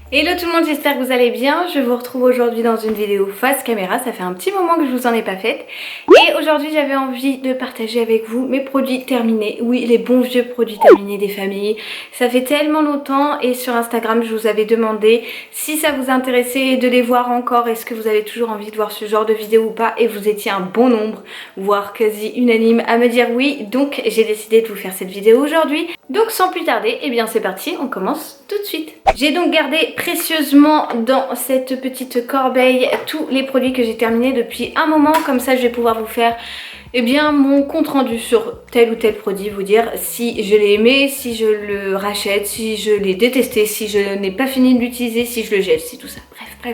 Hello tout le monde, j'espère que vous allez bien. Je vous retrouve aujourd'hui dans une vidéo face caméra. Ça fait un petit moment que je vous en ai pas faite. Et aujourd'hui j'avais envie de partager avec vous mes produits terminés. Oui, les bons vieux produits terminés des familles. Ça fait tellement longtemps et sur Instagram je vous avais demandé si ça vous intéressait de les voir encore. Est-ce que vous avez toujours envie de voir ce genre de vidéo ou pas? Et vous étiez un bon nombre, voire quasi unanime à me dire oui. Donc j'ai décidé de vous faire cette vidéo aujourd'hui. Donc sans plus tarder, eh bien c'est parti, on commence tout de suite. J'ai donc gardé précieusement dans cette petite corbeille tous les produits que j'ai terminés depuis un moment. Comme ça je vais pouvoir vous faire mon compte rendu sur tel ou tel produit, vous dire si je l'ai aimé, si je le rachète, si je l'ai détesté, si je n'ai pas fini de l'utiliser, si je le jette, si tout ça.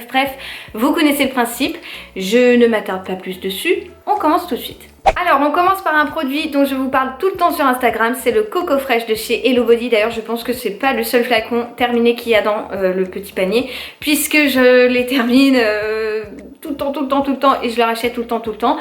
Bref, vous connaissez le principe, je ne m'attarde pas plus dessus, on commence tout de suite. Alors on commence par un produit dont je vous parle tout le temps sur Instagram, c'est le Coco Fresh de chez Hello Body. D'ailleurs je pense que c'est pas le seul flacon terminé qu'il y a dans le petit panier, puisque je les termine tout le temps et je le rachète tout le temps.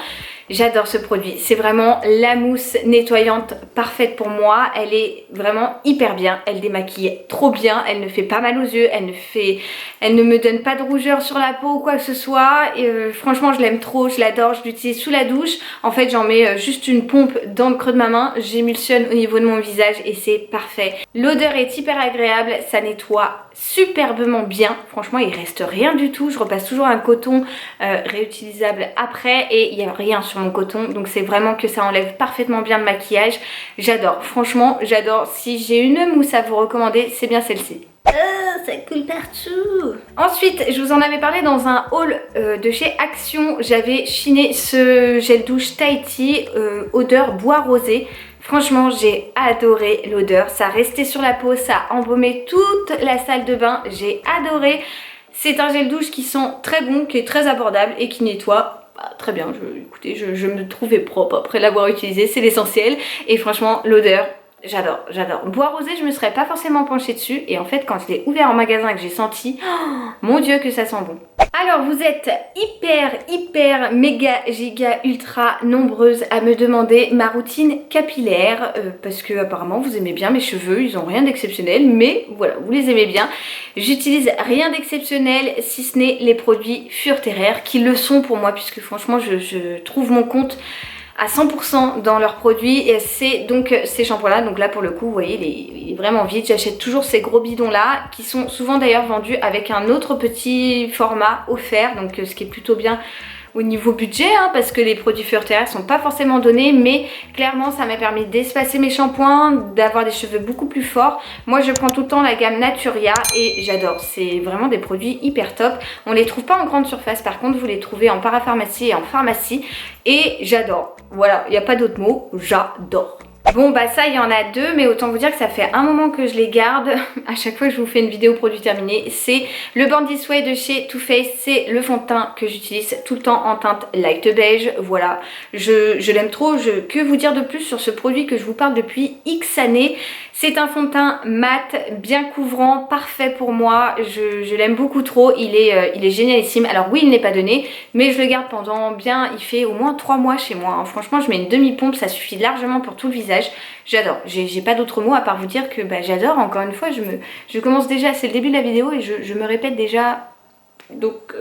J'adore ce produit, c'est vraiment la mousse nettoyante parfaite pour moi. Elle est vraiment hyper bien, elle démaquille trop bien, elle ne fait pas mal aux yeux, elle ne me donne pas de rougeur sur la peau ou quoi que ce soit. Et franchement je l'aime trop, je l'adore, je l'utilise sous la douche. En fait j'en mets juste une pompe dans le creux de ma main, j'émulsionne au niveau de mon visage et c'est parfait. L'odeur est hyper agréable, ça nettoie superbement bien, franchement il reste rien du tout. Je repasse toujours un coton réutilisable après et il n'y a rien sur mon coton, donc c'est vraiment que ça enlève parfaitement bien le maquillage. J'adore, franchement j'adore. Si j'ai une mousse à vous recommander, c'est bien celle-ci. Ça coule partout. Ensuite, je vous en avais parlé dans un haul de chez Action. J'avais chiné ce gel douche Tahiti odeur bois rosé. Franchement, j'ai adoré l'odeur. Ça restait sur la peau, ça a embaumé toute la salle de bain. J'ai adoré. C'est un gel douche qui sent très bon, qui est très abordable et qui nettoie très bien. Écoutez, je me trouvais propre après l'avoir utilisé, c'est l'essentiel. Et franchement, l'odeur, j'adore. Bois rosé, je me serais pas forcément penchée dessus. Et en fait, quand je l'ai ouvert en magasin et que j'ai senti, oh, mon Dieu que ça sent bon. Alors, vous êtes hyper, méga, giga, ultra nombreuses à me demander ma routine capillaire. Parce que apparemment, vous aimez bien mes cheveux. Ils ont rien d'exceptionnel. Mais voilà, vous les aimez bien. J'utilise rien d'exceptionnel si ce n'est les produits Furterer qui le sont pour moi. Puisque franchement, je trouve mon compte à 100% dans leurs produits et c'est donc ces shampoings là. Donc là pour le coup vous voyez il est vraiment vide. J'achète toujours ces gros bidons là qui sont souvent d'ailleurs vendus avec un autre petit format offert, donc ce qui est plutôt bien au niveau budget parce que les produits Furterer sont pas forcément donnés, mais clairement ça m'a permis d'espacer mes shampoings, d'avoir des cheveux beaucoup plus forts. Moi je prends tout le temps la gamme Naturia et j'adore, c'est vraiment des produits hyper top. On les trouve pas en grande surface, par contre vous les trouvez en parapharmacie et en pharmacie et j'adore. Voilà, il n'y a pas d'autre mot, j'adore. Bon bah ça il y en a deux, mais autant vous dire que ça fait un moment que je les garde. À chaque fois que je vous fais une vidéo produit terminé, c'est le Born This Way de chez Too Faced. C'est le fond de teint que j'utilise tout le temps en teinte light beige. Voilà, je l'aime trop. Que vous dire de plus sur ce produit que je vous parle depuis X années? C'est un fond de teint mat, bien couvrant, parfait pour moi. Je l'aime beaucoup trop, il est génialissime. Alors oui, il n'est pas donné, mais je le garde pendant bien, il fait au moins 3 mois chez moi. Franchement, je mets une demi-pompe, ça suffit largement pour tout le visage. J'adore, j'ai pas d'autres mots à part vous dire que j'adore. Encore une fois, je commence déjà, c'est le début de la vidéo et je me répète déjà. Donc,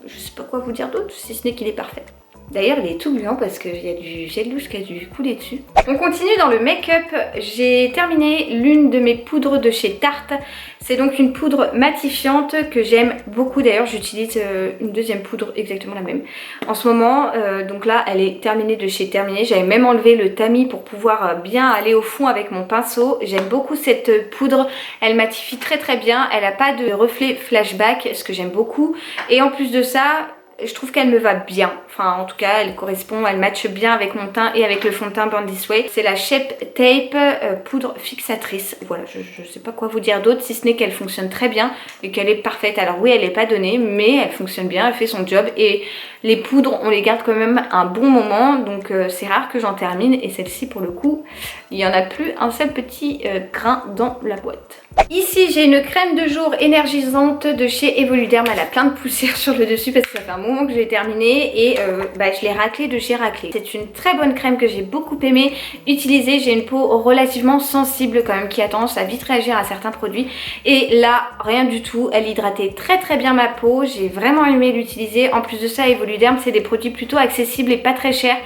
je sais pas quoi vous dire d'autre, si ce n'est qu'il est parfait. D'ailleurs il est tout blanc parce qu'il y a du gel douche qui a dû couler dessus. On continue dans le make-up. J'ai terminé l'une de mes poudres de chez Tarte. C'est donc une poudre matifiante que j'aime beaucoup. D'ailleurs j'utilise une deuxième poudre exactement la même en ce moment. Donc là elle est terminée de chez Terminé. J'avais même enlevé le tamis pour pouvoir bien aller au fond avec mon pinceau. J'aime beaucoup cette poudre. Elle matifie très bien. Elle n'a pas de reflet flashback, ce que j'aime beaucoup. Et en plus de ça, je trouve qu'elle me va bien, enfin en tout cas elle correspond, elle matche bien avec mon teint et avec le fond de teint Born This Way. C'est la Shape Tape poudre fixatrice. Voilà, je sais pas quoi vous dire d'autre si ce n'est qu'elle fonctionne très bien et qu'elle est parfaite. Alors oui elle n'est pas donnée mais elle fonctionne bien, elle fait son job et les poudres on les garde quand même un bon moment, donc c'est rare que j'en termine et celle-ci pour le coup il n'y en a plus un seul petit grain dans la boîte. Ici j'ai une crème de jour énergisante de chez Evoluderm. Elle a plein de poussière sur le dessus parce que ça fait un moment que je l'ai terminée et je l'ai raclée de chez Raclée. C'est une très bonne crème que j'ai beaucoup aimé utiliser. J'ai une peau relativement sensible quand même qui a tendance à vite réagir à certains produits et là rien du tout. Elle hydratait très bien ma peau. J'ai vraiment aimé l'utiliser. En plus de ça, Evoluderm c'est des produits plutôt accessibles et pas très chers.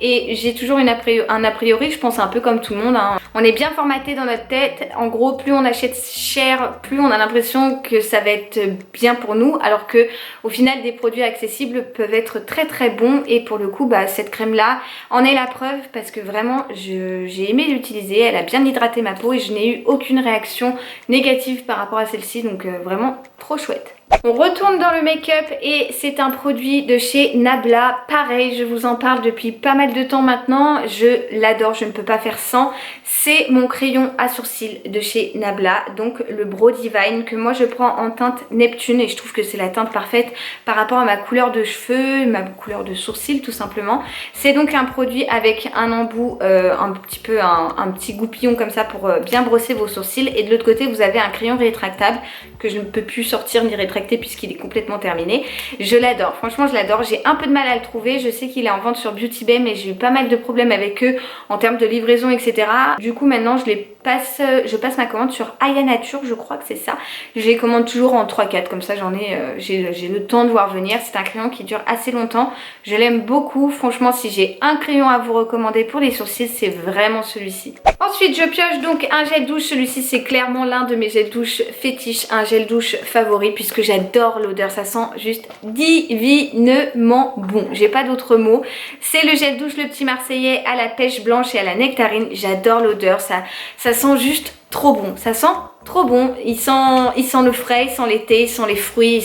Et j'ai toujours un a priori, je pense un peu comme tout le monde, hein. On est bien formaté dans notre tête. En gros, plus on achète cher, plus on a l'impression que ça va être bien pour nous. Alors que au final, des produits accessibles peuvent être très bons. Et pour le coup, cette crème là en est la preuve parce que vraiment, j'ai aimé l'utiliser. Elle a bien hydraté ma peau et je n'ai eu aucune réaction négative par rapport à celle-ci. Donc vraiment trop chouette. On retourne dans le make-up et c'est un produit de chez Nabla. Pareil, je vous en parle depuis pas mal de temps maintenant. Je l'adore, je ne peux pas faire sans. C'est mon crayon à sourcils de chez Nabla, donc le Brow Divine que moi je prends en teinte Neptune et je trouve que c'est la teinte parfaite par rapport à ma couleur de cheveux, ma couleur de sourcils tout simplement. C'est donc un produit avec un embout, un petit goupillon comme ça pour bien brosser vos sourcils et de l'autre côté vous avez un crayon rétractable que je ne peux plus sortir ni rétracter puisqu'il est complètement terminé. Je l'adore, franchement je l'adore. J'ai un peu de mal à le trouver, je sais qu'il est en vente sur Beauty Bay mais j'ai eu pas mal de problèmes avec eux en termes de livraison etc. Du coup maintenant je passe ma commande sur Aya Nature, je crois que c'est ça. Je les commande toujours en 3-4 comme ça j'ai le temps de voir venir. C'est un crayon qui dure assez longtemps, je l'aime beaucoup. Franchement si j'ai un crayon à vous recommander pour les sourcils c'est vraiment celui-ci. Ensuite je pioche donc un gel douche, celui-ci c'est clairement l'un de mes gels douche fétiches, un gel douche favori puisque j'adore l'odeur, ça sent juste divinement bon, j'ai pas d'autres mots. C'est le gel douche Le Petit Marseillais à la pêche blanche et à la nectarine. J'adore l'odeur, ça sent juste trop bon, ça sent trop bon. Il sent le frais, il sent l'été, il sent les fruits,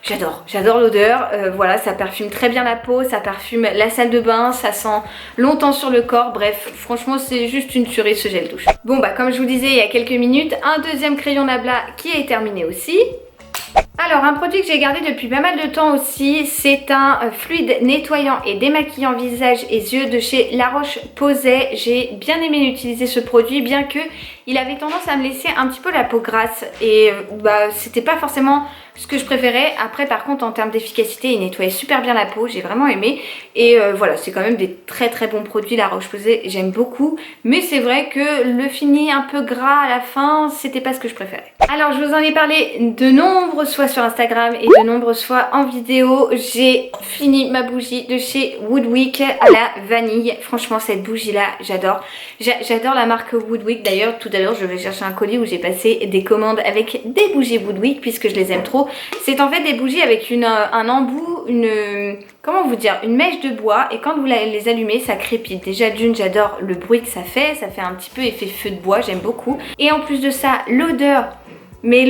j'adore l'odeur. Voilà, ça parfume très bien la peau, ça parfume la salle de bain, ça sent longtemps sur le corps. Bref, franchement c'est juste une tuerie ce gel douche. Bon comme je vous disais il y a quelques minutes, un deuxième crayon Nabla qui est terminé aussi. Alors un produit que j'ai gardé depuis pas mal de temps aussi, c'est un fluide nettoyant et démaquillant visage et yeux de chez La Roche-Posay. J'ai bien aimé utiliser ce produit bien que il avait tendance à me laisser un petit peu la peau grasse et c'était pas forcément ce que je préférais. Après par contre en termes d'efficacité il nettoyait super bien la peau, j'ai vraiment aimé et voilà, c'est quand même des très bons produits La Roche-Posay, j'aime beaucoup, mais c'est vrai que le fini un peu gras à la fin c'était pas ce que je préférais. Alors je vous en ai parlé de nombreuses fois sur Instagram et de nombreuses fois en vidéo. J'ai fini ma bougie de chez Woodwick à la vanille. Franchement cette bougie là j'adore. J'adore la marque Woodwick. D'ailleurs tout à l'heure je vais chercher un colis où j'ai passé des commandes avec des bougies Woodwick puisque je les aime trop. C'est en fait des bougies avec un embout, comment vous dire, une mèche de bois et quand vous les allumez ça crépite. Déjà d'une j'adore le bruit que ça fait un petit peu effet feu de bois, j'aime beaucoup. Et en plus de ça l'odeur, mais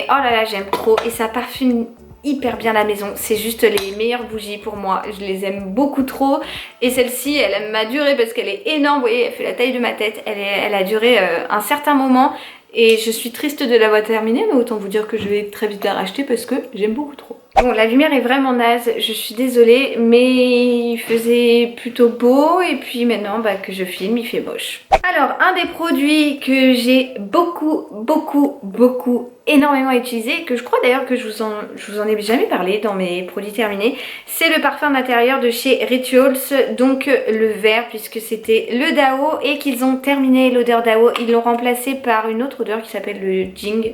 oh là là j'aime trop et ça parfume hyper bien la maison. C'est juste les meilleures bougies pour moi, je les aime beaucoup trop et celle-ci elle m'a duré parce qu'elle est énorme, vous voyez elle fait la taille de ma tête, elle a duré un certain moment et je suis triste de l'avoir terminée mais autant vous dire que je vais très vite la racheter parce que j'aime beaucoup trop. Bon la lumière est vraiment naze, je suis désolée mais il faisait plutôt beau et puis maintenant que je filme il fait moche. Alors un des produits que j'ai beaucoup énormément utilisé, que je crois d'ailleurs que je vous en ai jamais parlé dans mes produits terminés, c'est le parfum d'intérieur de chez Rituals, donc le vert puisque c'était le Dao et qu'ils ont terminé l'odeur Dao, ils l'ont remplacé par une autre odeur qui s'appelle le Jung,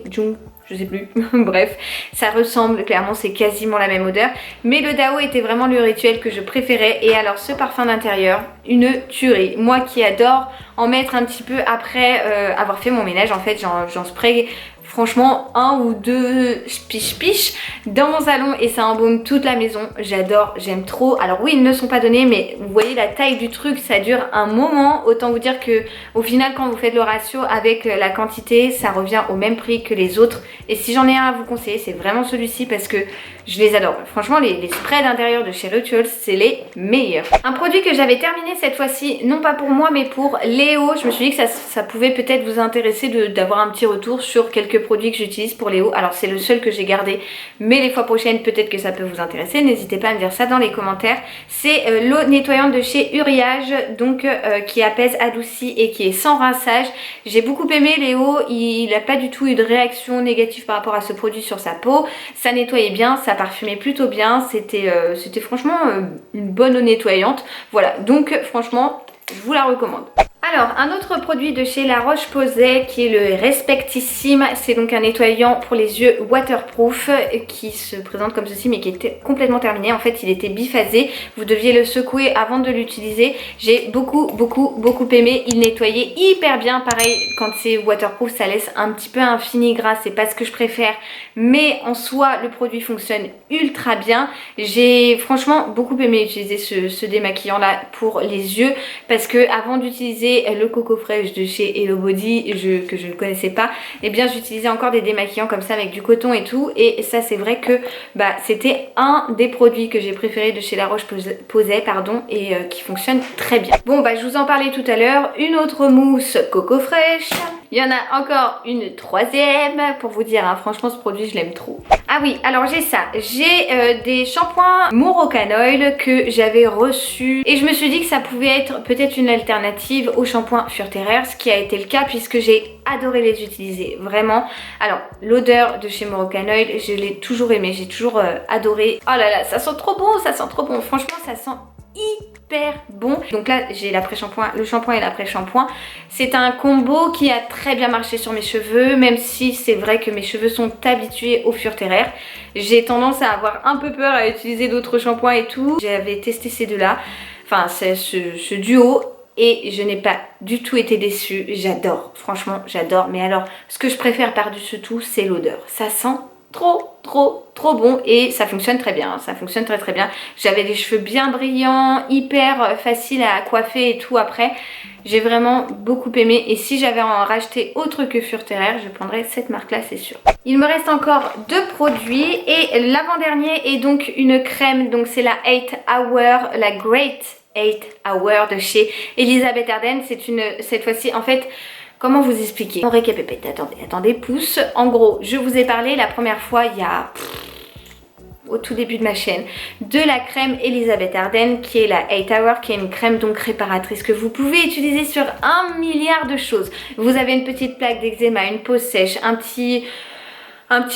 je sais plus, bref, ça ressemble clairement, c'est quasiment la même odeur, mais le Dao était vraiment le rituel que je préférais et alors ce parfum d'intérieur, une tuerie. Moi qui adore en mettre un petit peu après avoir fait mon ménage, en fait j'en spray franchement un ou deux piche dans mon salon et ça embaume toute la maison. J'adore, j'aime trop. Alors oui ils ne sont pas donnés mais vous voyez la taille du truc, ça dure un moment. Autant vous dire que au final quand vous faites le ratio avec la quantité ça revient au même prix que les autres. Et si j'en ai un à vous conseiller c'est vraiment celui-ci parce que je les adore. Franchement les sprays d'intérieur de chez Rituals c'est les meilleurs. Un produit que j'avais terminé cette fois-ci, non pas pour moi mais pour Léo. Je me suis dit que ça pouvait peut-être vous intéresser d'avoir un petit retour sur quelques produits que j'utilise pour les hauts. Alors c'est le seul que j'ai gardé, mais les fois prochaines peut-être que ça peut vous intéresser. N'hésitez pas à me dire ça dans les commentaires. C'est l'eau nettoyante de chez Uriage, donc qui apaise, adoucit et qui est sans rinçage. J'ai beaucoup aimé Léo, il n'a pas du tout eu de réaction négative par rapport à ce produit sur sa peau. Ça nettoyait bien, ça parfumait plutôt bien, c'était franchement une bonne eau nettoyante. Voilà, donc franchement je vous la recommande. Alors, un autre produit de chez La Roche-Posay qui est le Respectissime, c'est donc un nettoyant pour les yeux waterproof qui se présente comme ceci mais qui était complètement terminé. En fait, il était biphasé, vous deviez le secouer avant de l'utiliser. J'ai beaucoup aimé, il nettoyait hyper bien. Pareil, quand c'est waterproof, ça laisse un petit peu un fini gras, c'est pas ce que je préfère, mais en soi, le produit fonctionne ultra bien. J'ai franchement beaucoup aimé utiliser ce démaquillant là pour les yeux parce que avant d'utiliser le Coco Fresh de chez Hello Body que je ne connaissais pas, et bien j'utilisais encore des démaquillants comme ça avec du coton et tout, et ça c'est vrai que c'était un des produits que j'ai préféré de chez La Roche-Posay et qui fonctionne très bien. Bon je vous en parlais tout à l'heure, une autre mousse Coco Fresh. Il y en a encore une troisième pour vous dire, hein, franchement ce produit je l'aime trop. Ah oui, alors j'ai ça, j'ai des shampoings Moroccan que j'avais reçus et je me suis dit que ça pouvait être peut-être une alternative aux shampoings Furterer, ce qui a été le cas puisque j'ai adoré les utiliser, vraiment. Alors l'odeur de chez Moroccan je l'ai toujours aimé, j'ai toujours adoré. Oh là là, ça sent trop bon, franchement ça sent hyper bon. Donc là j'ai l'après-shampoing, le shampoing et l'après-shampoing. C'est un combo qui a très bien marché sur mes cheveux, même si c'est vrai que mes cheveux sont habitués au Furterer. J'ai tendance à avoir un peu peur à utiliser d'autres shampoings et tout. J'avais testé ces deux là, enfin c'est ce duo, et je n'ai pas du tout été déçue. J'adore, franchement j'adore. Mais alors ce que je préfère par-dessus tout, c'est l'odeur. Ça sent trop bon et ça fonctionne très bien, ça fonctionne très bien. J'avais des cheveux bien brillants, hyper facile à coiffer et tout après. J'ai vraiment beaucoup aimé et si j'avais en racheté autre que Furterer, je prendrais cette marque là, c'est sûr. Il me reste encore deux produits et l'avant-dernier est donc une crème, donc c'est la 8 Hour, la Great 8 Hour de chez Elisabeth Arden. C'est cette fois-ci en fait, comment vous expliquer? On récapitule, attendez, pouce. En gros, je vous ai parlé la première fois il y a au tout début de ma chaîne de la crème Elisabeth Arden qui est la 8 Hour, qui est une crème donc réparatrice que vous pouvez utiliser sur 1 milliard de choses. Vous avez une petite plaque d'eczéma, une peau sèche, un petit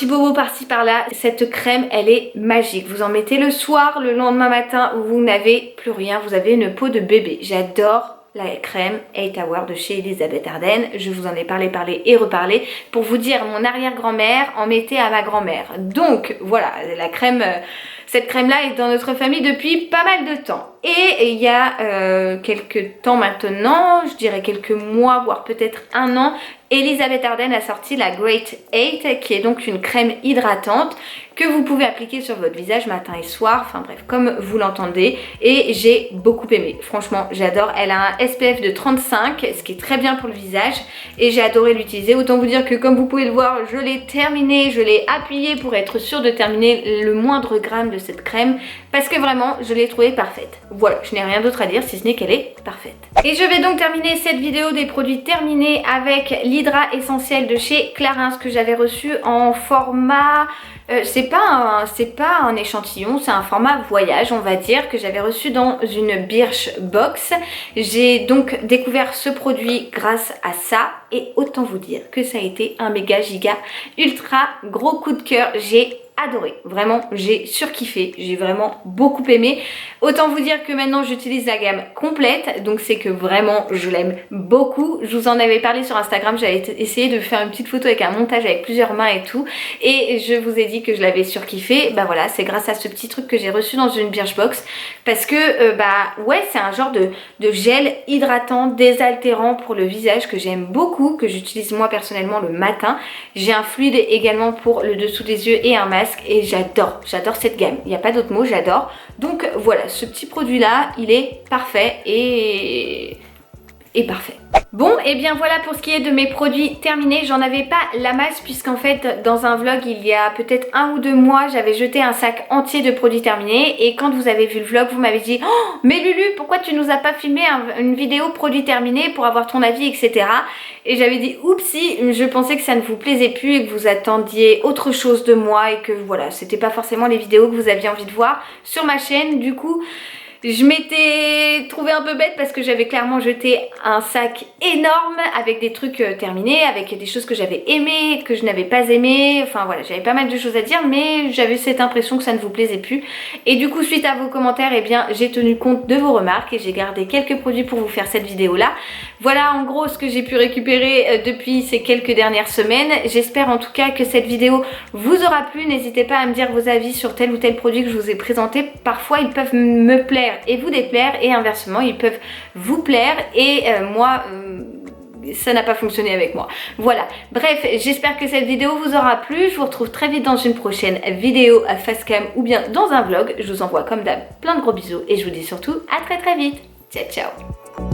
bobo par-ci par-là. Cette crème, elle est magique. Vous en mettez le soir, le lendemain matin, vous n'avez plus rien. Vous avez une peau de bébé. J'adore la crème 8 Hour de chez Elisabeth Arden. Je vous en ai parlé et reparlé. Pour vous dire, mon arrière-grand-mère en mettait à ma grand-mère. Donc voilà, la crème, cette crème-là est dans notre famille depuis pas mal de temps. Et il y a quelques temps maintenant, je dirais quelques mois, voire peut-être un an, Elisabeth Arden a sorti la Great 8 qui est donc une crème hydratante que vous pouvez appliquer sur votre visage matin et soir, enfin bref, comme vous l'entendez, et j'ai beaucoup aimé, franchement j'adore. Elle a un SPF de 35, ce qui est très bien pour le visage, et j'ai adoré l'utiliser. Autant vous dire que comme vous pouvez le voir, je l'ai terminé, je l'ai appuyé pour être sûre de terminer le moindre gramme de cette crème, parce que vraiment je l'ai trouvée parfaite. Voilà, je n'ai rien d'autre à dire si ce n'est qu'elle est parfaite. Et je vais donc terminer cette vidéo des produits terminés avec l'Hydra Essentiel de chez Clarins que j'avais reçu en format... c'est pas un échantillon, c'est un format voyage on va dire, que j'avais reçu dans une Birchbox. J'ai donc découvert ce produit grâce à ça et autant vous dire que ça a été un méga giga ultra gros coup de cœur. J'ai adoré, vraiment j'ai surkiffé, j'ai vraiment beaucoup aimé. Autant vous dire que maintenant j'utilise la gamme complète, donc c'est que vraiment je l'aime beaucoup. Je vous en avais parlé sur Instagram, j'avais essayé de faire une petite photo avec un montage avec plusieurs mains et tout, et je vous ai dit que je l'avais surkiffé. Bah voilà, c'est grâce à ce petit truc que j'ai reçu dans une Birchbox, parce que ouais, c'est un genre de gel hydratant désaltérant pour le visage que j'aime beaucoup, que j'utilise moi personnellement le matin. J'ai un fluide également pour le dessous des yeux et un masque, et j'adore cette gamme, il n'y a pas d'autre mot, j'adore. Donc voilà, ce petit produit là il est parfait et est parfait. Bon, et bien voilà pour ce qui est de mes produits terminés. J'en avais pas la masse puisqu'en fait dans un vlog il y a peut-être 1 ou 2 mois j'avais jeté un sac entier de produits terminés et quand vous avez vu le vlog vous m'avez dit oh, mais Lulu pourquoi tu nous as pas filmé une vidéo produits terminés pour avoir ton avis etc. Et j'avais dit oupsie, je pensais que ça ne vous plaisait plus et que vous attendiez autre chose de moi et que voilà c'était pas forcément les vidéos que vous aviez envie de voir sur ma chaîne. Du coup je m'étais trouvée un peu bête parce que j'avais clairement jeté un sac énorme avec des trucs terminés, avec des choses que j'avais aimées, que je n'avais pas aimées. Enfin voilà, j'avais pas mal de choses à dire mais j'avais cette impression que ça ne vous plaisait plus. Et du coup suite à vos commentaires, eh bien j'ai tenu compte de vos remarques et j'ai gardé quelques produits pour vous faire cette vidéo là. Voilà en gros ce que j'ai pu récupérer depuis ces quelques dernières semaines. J'espère en tout cas que cette vidéo vous aura plu. N'hésitez pas à me dire vos avis sur tel ou tel produit que je vous ai présenté. Parfois ils peuvent me plaire et vous déplaire et inversement ils peuvent vous plaire et moi ça n'a pas fonctionné avec moi. Voilà, bref, j'espère que cette vidéo vous aura plu. Je vous retrouve très vite dans une prochaine vidéo à facecam ou bien dans un vlog. Je vous envoie comme d'hab plein de gros bisous et je vous dis surtout à très vite. Ciao ciao.